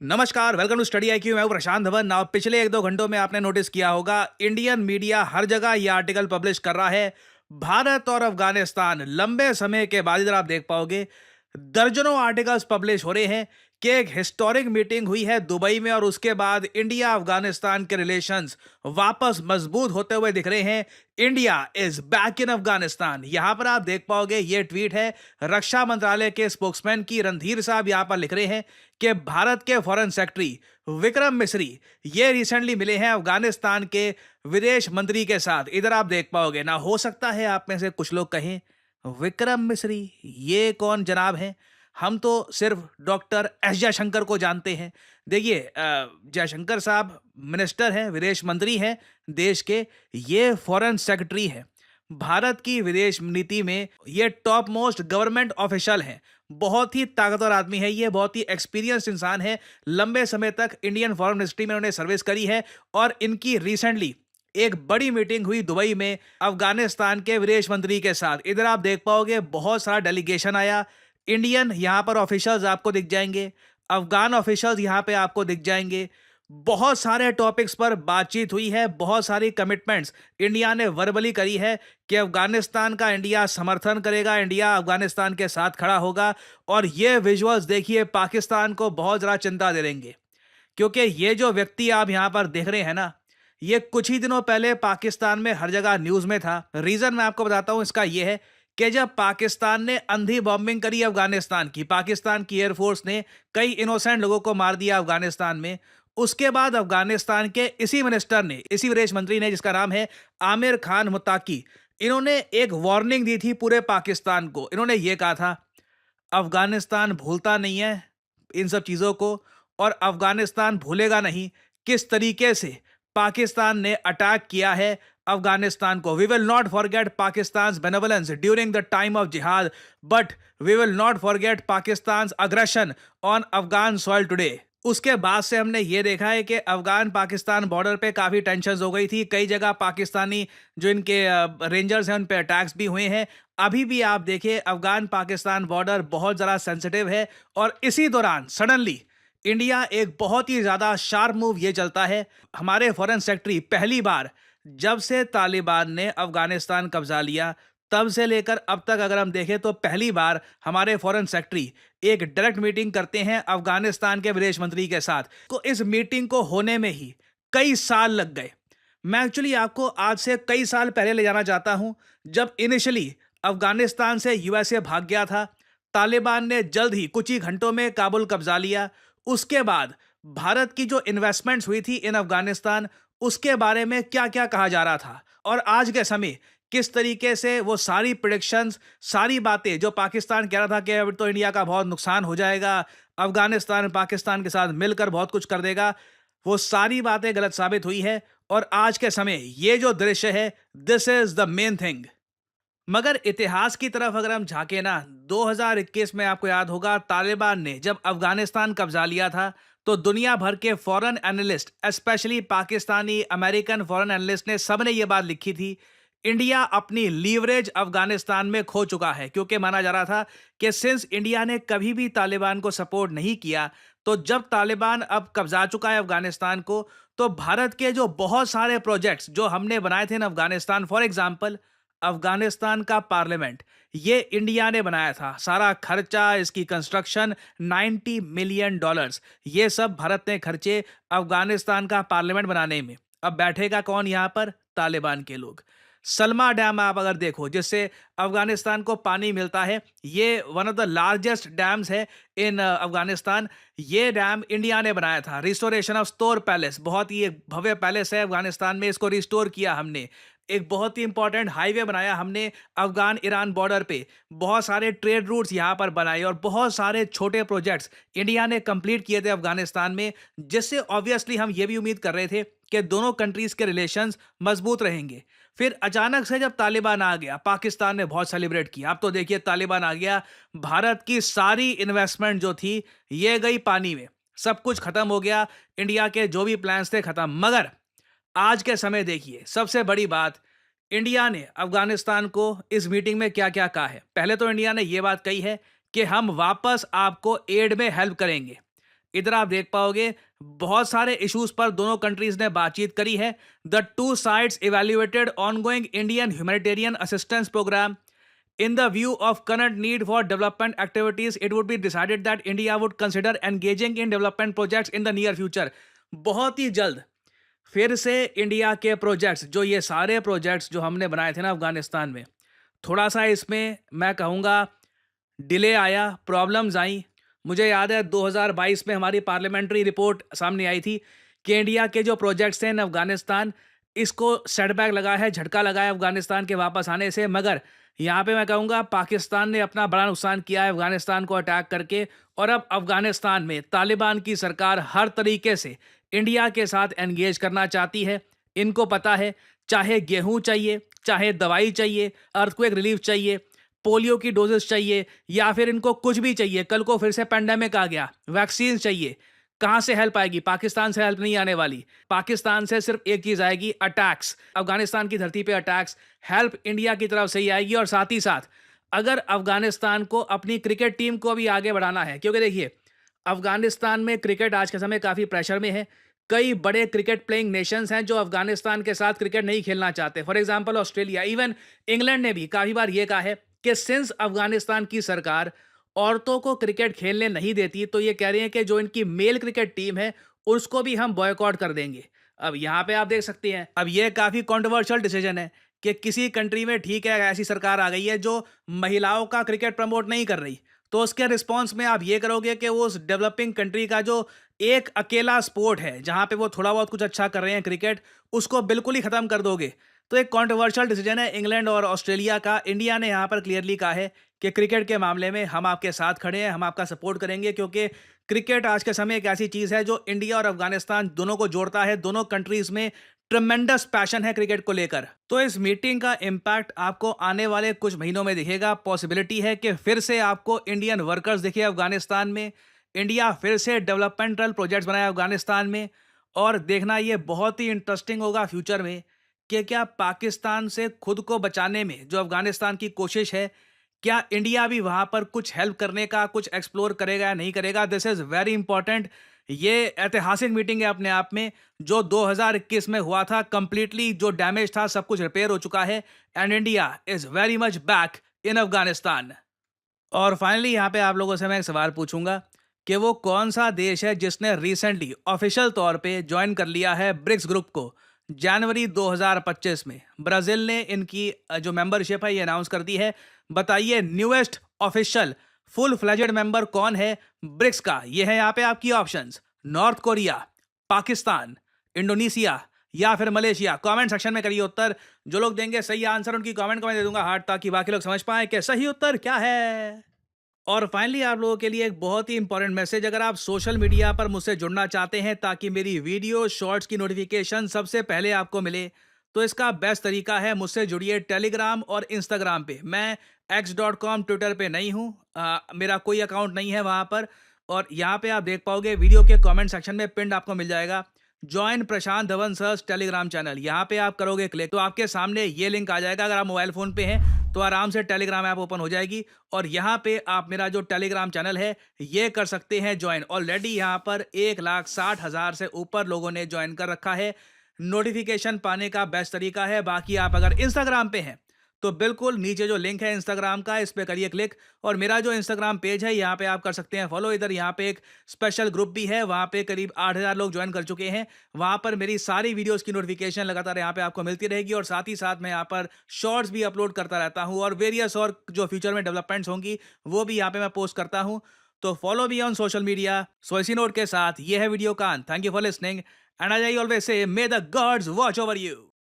नमस्कार, welcome to study IQ. मैं हूं प्रशांत धवन। नाउ पिछले एक दो घंटों में आपने नोटिस किया होगा, इंडियन मीडिया हर जगह ये आर्टिकल पब्लिश कर रहा है। भारत और अफगानिस्तान लंबे समय के बाद इधर आप देख पाओगे दर्जनों आर्टिकल्स पब्लिश हो रहे हैं कि एक हिस्टोरिक मीटिंग हुई है दुबई में और उसके बाद इंडिया अफगानिस्तान के रिलेशंस वापस मजबूत होते हुए दिख रहे हैं। India is back in Afghanistan. यहां पर आप देख पाओगे ये ट्वीट है रक्षा मंत्रालय के स्पोक्समैन की। रणधीर साहब यहां पर लिख रहे हैं कि भारत के फॉरेन सेक्रेटरी विक्रम मिस्री ये रिसेंटली मिले हैं अफगानिस्तान के विदेश मंत्री के साथ। इधर आप देख पाओगे ना, हो सकता है आप में से कुछ लोग कहें विक्रम मिस्री ये कौन जनाब हैं। हम तो सिर्फ डॉक्टर एस जयशंकर को जानते हैं। देखिए जयशंकर साहब मिनिस्टर हैं, विदेश मंत्री हैं देश के। ये फॉरेन सेक्रेटरी हैं। भारत की विदेश नीति में ये टॉप मोस्ट गवर्नमेंट ऑफिशियल हैं। बहुत ही ताकतवर आदमी है ये, बहुत ही एक्सपीरियंस्ड इंसान है। लंबे समय तक इंडियन फॉरेन मिनिस्ट्री में उन्होंने सर्विस करी है और इनकी रिसेंटली एक बड़ी मीटिंग हुई दुबई में अफगानिस्तान के विदेश मंत्री के साथ। इधर आप देख पाओगे बहुत सारा डेलीगेशन आया। इंडियन यहां पर ऑफिशियल्स आपको दिख जाएंगे, अफगान ऑफिशियल्स यहां पे आपको दिख जाएंगे। बहुत सारे टॉपिक्स पर बातचीत हुई है, बहुत सारी कमिटमेंट्स इंडिया ने वर्बली करी है कि अफगानिस्तान का इंडिया समर्थन करेगा, इंडिया अफगानिस्तान के साथ खड़ा होगा। और ये विजुअल्स देखिए पाकिस्तान को बहुत ज़्यादा चिंता दे देंगे, क्योंकि ये जो व्यक्ति आप यहां पर देख रहे हैं ना, ये कुछ ही दिनों पहले पाकिस्तान में हर जगह न्यूज़ में था। रीज़न मैं आपको बताता हूं इसका ये है कि जब पाकिस्तान ने अंधी बॉम्बिंग करी अफगानिस्तान की, पाकिस्तान की एयरफोर्स ने कई इनोसेंट लोगों को मार दिया अफगानिस्तान में। उसके बाद अफगानिस्तान के इसी मिनिस्टर ने, इसी विदेश मंत्री ने जिसका नाम है आमिर खान मुत्ताकी, इन्होंने एक वार्निंग दी थी पूरे पाकिस्तान को। इन्होंने ये कहा था अफगानिस्तान भूलता नहीं है इन सब चीज़ों को, और अफगानिस्तान भूलेगा नहीं किस तरीके से पाकिस्तान ने अटैक किया है अफगानिस्तान को। We will not forget Pakistan benevolence during the time of jihad, but we will not forget Pakistan aggression on Afghan soil today. उसके बाद से हमने ये देखा है कि अफगान पाकिस्तान बॉर्डर पे काफ़ी टेंशन हो गई थी। कई जगह पाकिस्तानी जो इनके रेंजर्स हैं उन पे अटैक्स भी हुए हैं। अभी भी आप देखिए अफगान पाकिस्तान बॉर्डर बहुत ज़रा सेंसिटिव है और इसी दौरान सडनली इंडिया एक बहुत ही ज़्यादा शार्प मूव ये चलता है। हमारे फॉरेन सेक्रेटरी पहली बार जब से तालिबान ने अफगानिस्तान कब्जा लिया तब से लेकर अब तक अगर हम देखें तो पहली बार हमारे फॉरेन सेक्रेटरी एक डायरेक्ट मीटिंग करते हैं अफगानिस्तान के विदेश मंत्री के साथ। तो इस मीटिंग को होने में ही कई साल लग गए। मैं एक्चुअली आपको आज से कई साल पहले ले जाना चाहता हूं, जब इनिशियली अफगानिस्तान से यूएसए भाग गया था। तालिबान ने जल्द ही कुछ ही घंटों में काबुल कब्जा लिया। उसके बाद भारत की जो इन्वेस्टमेंट्स हुई थी इन अफगानिस्तान, उसके बारे में क्या क्या कहा जा रहा था और आज के समय किस तरीके से वो सारी प्रिडिक्शंस, सारी बातें जो पाकिस्तान कह रहा था कि अब तो इंडिया का बहुत नुकसान हो जाएगा, अफगानिस्तान पाकिस्तान के साथ मिलकर बहुत कुछ कर देगा, वो सारी बातें गलत साबित हुई है। और आज के समय ये जो दृश्य है, this is the main thing. मगर इतिहास की तरफ अगर हम झांके ना, 2021 में आपको याद होगा तालिबान ने जब अफगानिस्तान कब्जा लिया था तो दुनिया भर के foreign analyst, specially Pakistani American foreign analyst ने सबने ये बात लिखी थी इंडिया अपनी लीवरेज अफगानिस्तान में खो चुका है। क्योंकि माना जा रहा था कि सिंस इंडिया ने कभी भी तालिबान को सपोर्ट नहीं किया, तो जब तालिबान अब कब्जा चुका है अफगानिस्तान को, तो भारत के जो बहुत सारे प्रोजेक्ट्स जो हमने बनाए थे ना अफगानिस्तान, फॉर एग्जाम्पल अफगानिस्तान का पार्लियामेंट, ये इंडिया ने बनाया था। सारा खर्चा, इसकी कंस्ट्रक्शन $90 मिलियन, ये सब भारत ने खर्चे अफगानिस्तान का पार्लियामेंट बनाने में। अब बैठेगा कौन यहाँ पर? तालिबान के लोग। सलमा डैम आप अगर देखो जिससे अफगानिस्तान को पानी मिलता है, ये one of the largest dams है इन अफगानिस्तान। ये डैम इंडिया ने बनाया था। रिस्टोरेशन ऑफ स्तोर पैलेस, बहुत ही एक भव्य पैलेस है अफगानिस्तान में, इसको रिस्टोर किया हमने। एक बहुत ही इंपॉर्टेंट हाईवे बनाया हमने अफगान ईरान बॉर्डर पे। बहुत सारे ट्रेड रूट्स यहाँ पर बनाए और बहुत सारे छोटे प्रोजेक्ट्स इंडिया ने कंप्लीट किए थे अफगानिस्तान में, जिससे ऑब्वियसली हम ये भी उम्मीद कर रहे थे कि दोनों कंट्रीज के रिलेशंस मजबूत रहेंगे। फिर अचानक से जब तालिबान आ गया, पाकिस्तान ने बहुत सेलिब्रेट किया। अब तो देखिए तालिबान आ गया, भारत की सारी इन्वेस्टमेंट जो थी ये गई पानी में, सब कुछ खत्म हो गया, इंडिया के जो भी प्लान्स थे खत्म। मगर आज के समय देखिए सबसे बड़ी बात, इंडिया ने अफगानिस्तान को इस मीटिंग में क्या क्या कहा है। पहले तो इंडिया ने यह बात कही है कि हम वापस आपको एड में हेल्प करेंगे। इधर आप देख पाओगे बहुत सारे इश्यूज पर दोनों कंट्रीज ने बातचीत करी है। The two sides evaluated ongoing Indian humanitarian assistance programme. In the view of current need for development activities, it would be decided that India would consider engaging in development projects in the near future. बहुत ही जल्द फिर से India के projects, जो ये सारे projects जो हमने बनाए थे ना अफगानिस्तान में, थोड़ा सा इसमें मैं कहूँगा डिले आया, प्रॉब्लम्स आई। मुझे याद है 2022 में हमारी पार्लियामेंट्री रिपोर्ट सामने आई थी कि इंडिया के जो प्रोजेक्ट्स हैं इन अफगानिस्तान, इसको सेटबैक लगा है, झटका लगा है अफगानिस्तान के वापस आने से। मगर यहाँ पे मैं कहूँगा पाकिस्तान ने अपना बड़ा नुकसान किया है अफगानिस्तान को अटैक करके, और अब अफगानिस्तान में तालिबान की सरकार हर तरीके से इंडिया के साथ एंगेज करना चाहती है। इनको पता है, चाहे गेहूं चाहिए, चाहे दवाई चाहिए, अर्थक्वेक रिलीफ चाहिए, पोलियो की डोजेस चाहिए, या फिर इनको कुछ भी चाहिए, कल को फिर से पेंडेमिक आ गया, वैक्सीन चाहिए, कहां से हेल्प आएगी? पाकिस्तान से हेल्प नहीं आने वाली। पाकिस्तान से सिर्फ एक चीज आएगी, अटैक्स। अफगानिस्तान की धरती पे अटैक्स, हेल्प इंडिया की तरफ से ही आएगी। और साथ ही साथ अगर अफगानिस्तान को अपनी क्रिकेट टीम को भी आगे बढ़ाना है, क्योंकि देखिए अफगानिस्तान में क्रिकेट आज के समय काफी प्रेशर में है। कई बड़े क्रिकेट प्लेइंग नेशंस हैं जो अफगानिस्तान के साथ क्रिकेट नहीं खेलना चाहते। For example Australia, even England ने भी काफी बार यह कहा है कि सिंस अफगानिस्तान की सरकार औरतों को क्रिकेट खेलने नहीं देती, तो ये कह रही है कि जो इनकी मेल क्रिकेट टीम है उसको भी हम बॉयकॉट कर देंगे। अब यहाँ पे आप देख सकते हैं, अब ये काफी कंट्रोवर्शियल डिसीजन है कि किसी कंट्री में, ठीक है, ऐसी सरकार आ गई है जो महिलाओं का क्रिकेट प्रमोट नहीं कर रही, तो उसके रिस्पॉन्स में आप ये करोगे कि वो उस डेवलपिंग कंट्री का जो एक अकेला स्पोर्ट है जहां पे वो थोड़ा बहुत कुछ अच्छा कर रहे हैं क्रिकेट, उसको बिल्कुल ही खत्म कर दोगे। तो एक कंट्रोवर्शियल डिसीजन है इंग्लैंड और ऑस्ट्रेलिया का। इंडिया ने यहाँ पर क्लियरली कहा है कि क्रिकेट के मामले में हम आपके साथ खड़े हैं, हम आपका सपोर्ट करेंगे, क्योंकि क्रिकेट आज के समय एक ऐसी चीज़ है जो इंडिया और अफगानिस्तान दोनों को जोड़ता है। दोनों कंट्रीज में ट्रमेंडस पैशन है क्रिकेट को लेकर। तो इस मीटिंग का इम्पैक्ट आपको आने वाले कुछ महीनों में दिखेगा। पॉसिबिलिटी है कि फिर से आपको इंडियन वर्कर्स दिखे अफगानिस्तान में, इंडिया फिर से डेवलपमेंटल प्रोजेक्ट्स बनाए अफगानिस्तान में। और देखना ये बहुत ही इंटरेस्टिंग होगा फ्यूचर में कि क्या पाकिस्तान से खुद को बचाने में जो अफगानिस्तान की कोशिश है, क्या इंडिया भी वहां पर कुछ हेल्प करने का, कुछ एक्सप्लोर करेगा या नहीं करेगा? This is very important. ये ऐतिहासिक मीटिंग है अपने आप में। जो 2021 में हुआ था, कंप्लीटली जो डैमेज था सब कुछ रिपेयर हो चुका है, and India is very much back in Afghanistan. और फाइनली यहाँ पे आप लोगों से मैं एक सवाल पूछूंगा कि वो कौन सा देश है जिसने रिसेंटली ऑफिशियल तौर पे ज्वाइन कर लिया है ब्रिक्स ग्रुप को? जनवरी 2025 में ब्राजील ने इनकी जो मेंबरशिप है ये अनाउंस कर दी है। बताइए newest official full fledged member कौन है ब्रिक्स का? ये है यहाँ पे आपकी options, north Korea, Pakistan, Indonesia या फिर मलेशिया। कमेंट सेक्शन में करिए उत्तर। जो लोग देंगे सही आंसर उनकी कमेंट को मैं दे दूंगा हार्ट, ताकि बाकी लोग समझ पाए कि सही उत्तर क्या है। और फाइनली आप लोगों के लिए एक बहुत ही इंपॉर्टेंट मैसेज, अगर आप सोशल मीडिया पर मुझसे जुड़ना चाहते हैं ताकि मेरी वीडियो शॉर्ट्स की नोटिफिकेशन सबसे पहले आपको मिले, तो इसका बेस्ट तरीका है मुझसे जुड़िए टेलीग्राम और इंस्टाग्राम पे। मैं x.com ट्विटर पे नहीं हूँ, मेरा कोई अकाउंट नहीं है वहाँ पर। और यहाँ पे आप देख पाओगे वीडियो के कमेंट सेक्शन में पिंड आपको मिल जाएगा जॉइन प्रशांत धवन सर्स टेलीग्राम चैनल। यहाँ पे आप करोगे क्लिक तो आपके सामने ये लिंक आ जाएगा। अगर आप मोबाइल फ़ोन पे हैं तो आराम से टेलीग्राम ऐप ओपन हो जाएगी, और यहाँ पे आप मेरा जो टेलीग्राम चैनल है ये कर सकते हैं ज्वाइन। ऑलरेडी यहाँ पर 1,60,000 से ऊपर लोगों ने ज्वाइन कर रखा है। नोटिफिकेशन पाने का बेस्ट तरीका है। बाकी आप अगर इंस्टाग्राम पे हैं तो बिल्कुल नीचे जो लिंक है इंस्टाग्राम का, इस पे करिए क्लिक, और मेरा जो इंस्टाग्राम पेज है यहाँ पे आप कर सकते हैं फॉलो। इधर यहाँ पे एक स्पेशल ग्रुप भी है, वहाँ पे करीब 8,000 लोग ज्वाइन कर चुके हैं। वहाँ पर मेरी सारी वीडियोस की नोटिफिकेशन लगातार यहाँ पे आपको मिलती रहेगी, और साथ ही साथ मैं यहाँ पर शॉर्ट्स भी अपलोड करता रहता हूँ, और वेरियस और जो फ्यूचर में डेवलपमेंट्स होंगी वो भी यहाँ पे मैं पोस्ट करता हूँ। तो फॉलो भी ऑन सोशल मीडिया। सो इसी नोट के साथ ये है वीडियो का अंत। Thank you for listening, and I always say may the gods watch over you.